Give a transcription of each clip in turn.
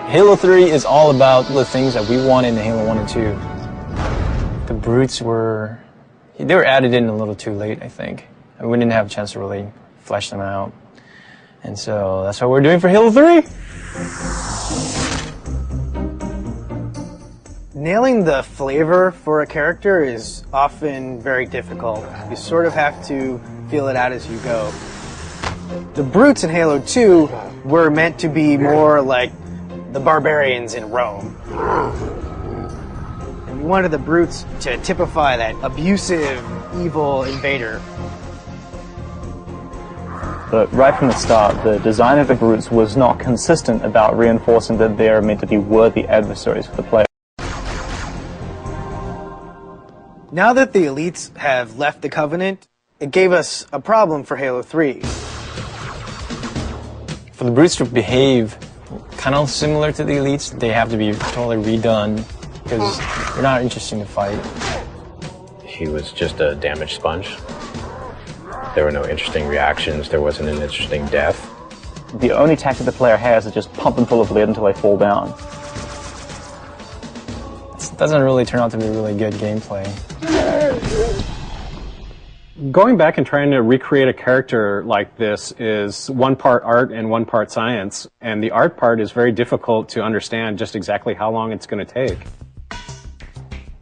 Halo 3 is all about the things that we wanted in Halo 1 and 2. The brutes they were added in a little too late, I think. And we didn't have a chance to really flesh them out. And so that's what we're doing for Halo 3. Nailing the flavor for a character is often very difficult. You sort of have to feel it out as you go. The brutes in Halo 2 were meant to be more like the barbarians in Rome. And we wanted the brutes to typify that abusive, evil invader. But right from the start, the design of the brutes was not consistent about reinforcing that they are meant to be worthy adversaries for the player. Now that the elites have left the Covenant, it gave us a problem for Halo 3. For the brutes to behave kind of similar to the elites, they have to be totally redone because they're not interesting to fight. He was just a damage sponge. There were no interesting reactions. There wasn't an interesting death. The only tactic the player has is just pump them full of lead until they fall down. It doesn't really turn out to be really good gameplay. Going back and trying to recreate a character like this is one part art and one part science, and the art part is very difficult to understand just exactly how long it's going to take.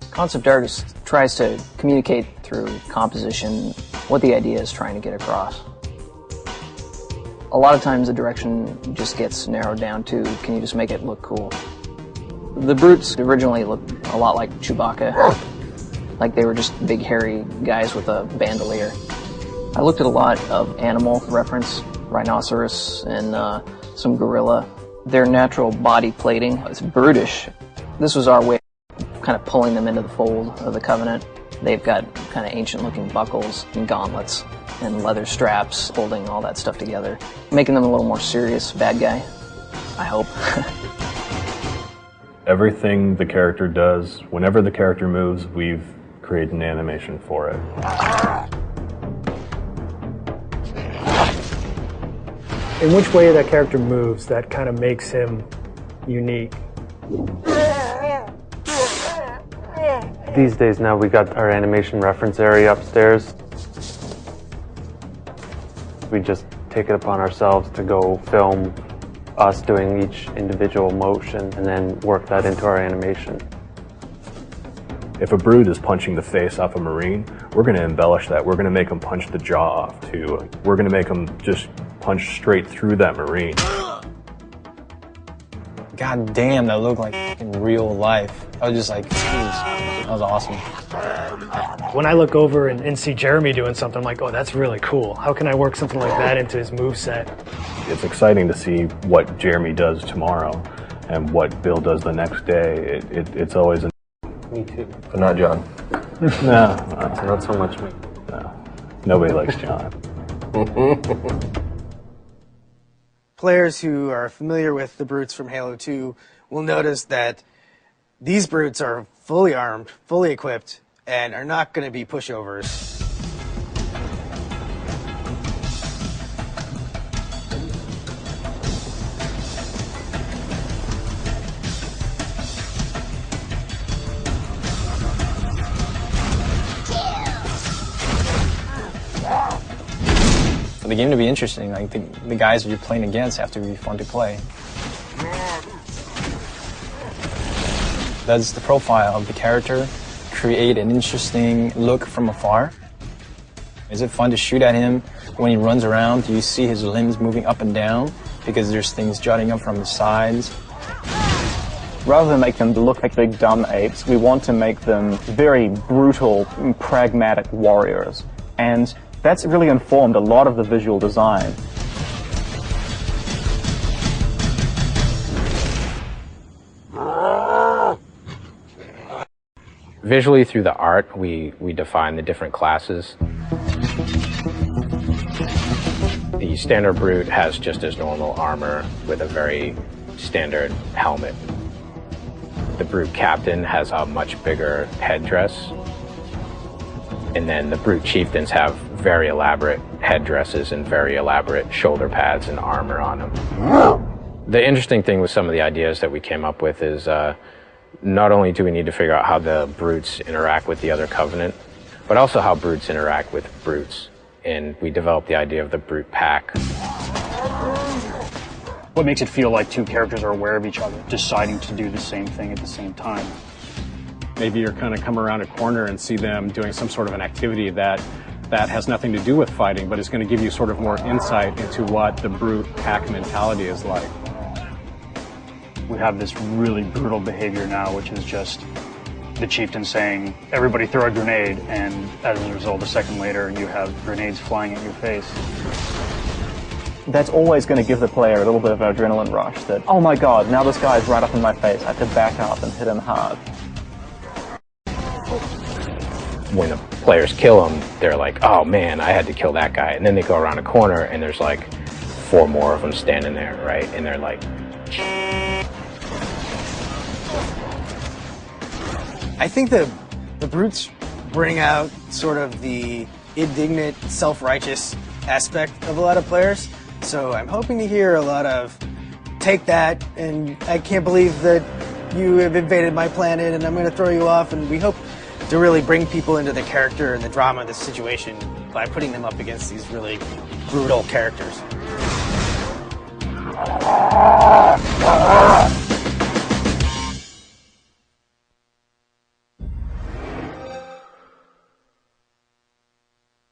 Concept art tries to communicate through composition what the idea is trying to get across. A lot of times the direction just gets narrowed down to, can you just make it look cool? The brutes originally looked a lot like Chewbacca. Like they were just big hairy guys with a bandolier. I looked at a lot of animal reference, rhinoceros and some gorilla. Their natural body plating is brutish. This was our way of kind of pulling them into the fold of the Covenant. They've got kind of ancient looking buckles and gauntlets and leather straps holding all that stuff together, making them a little more serious bad guy, I hope. Everything the character does, whenever the character moves, we've created an animation for it. In which way that character moves that kind of makes him unique? These days now we got our animation reference area upstairs. We just take it upon ourselves to go film us doing each individual motion and then work that into our animation. If a brute is punching the face off a Marine, we're going to embellish that. We're going to make them punch the jaw off too. We're going to make them just punch straight through that Marine. God damn, that looked like in real life. I was just like, jeez, that was awesome. When I look over and see Jeremy doing something, I'm like, oh, that's really cool. How can I work something like that into his moveset? It's exciting to see what Jeremy does tomorrow and what Bill does the next day. It's always Me too. But not John. No, Not so much me. no. Nobody likes John. Players who are familiar with the brutes from Halo 2 will notice that these brutes are fully armed, fully equipped, and are not going to be pushovers. For the game to be interesting, like the guys that you're playing against have to be fun to play. Does the profile of the character create an interesting look from afar? Is it fun to shoot at him when he runs around? Do you see his limbs moving up and down because there's things jutting up from the sides? Rather than make them look like big dumb apes, we want to make them very brutal, pragmatic warriors. And that's really informed a lot of the visual design. Visually, through the art, we define the different classes. The standard brute has just his normal armor with a very standard helmet. The brute captain has a much bigger headdress. And then the brute chieftains have very elaborate headdresses and very elaborate shoulder pads and armor on them. The interesting thing with some of the ideas that we came up with is not only do we need to figure out how the brutes interact with the other Covenant, but also how brutes interact with brutes. And we developed the idea of the brute pack. What makes it feel like two characters are aware of each other, deciding to do the same thing at the same time? Maybe you're kind of come around a corner and see them doing some sort of an activity that has nothing to do with fighting, but is going to give you sort of more insight into what the brute pack mentality is like. We have this really brutal behavior now, which is just the chieftain saying, everybody throw a grenade, and as a result, a second later, you have grenades flying at your face. That's always going to give the player a little bit of an adrenaline rush that, oh my god, now this guy's right up in my face, I have to back up and hit him hard. When the players kill him, they're like, oh man, I had to kill that guy. And then they go around a corner and there's like 4 more of them standing there, right? And they're like... I think the brutes bring out sort of the indignant, self-righteous aspect of a lot of players. So I'm hoping to hear a lot of, take that, and I can't believe that you have invaded my planet and I'm going to throw you off. And we hope to really bring people into the character and the drama of the situation by putting them up against these really brutal characters.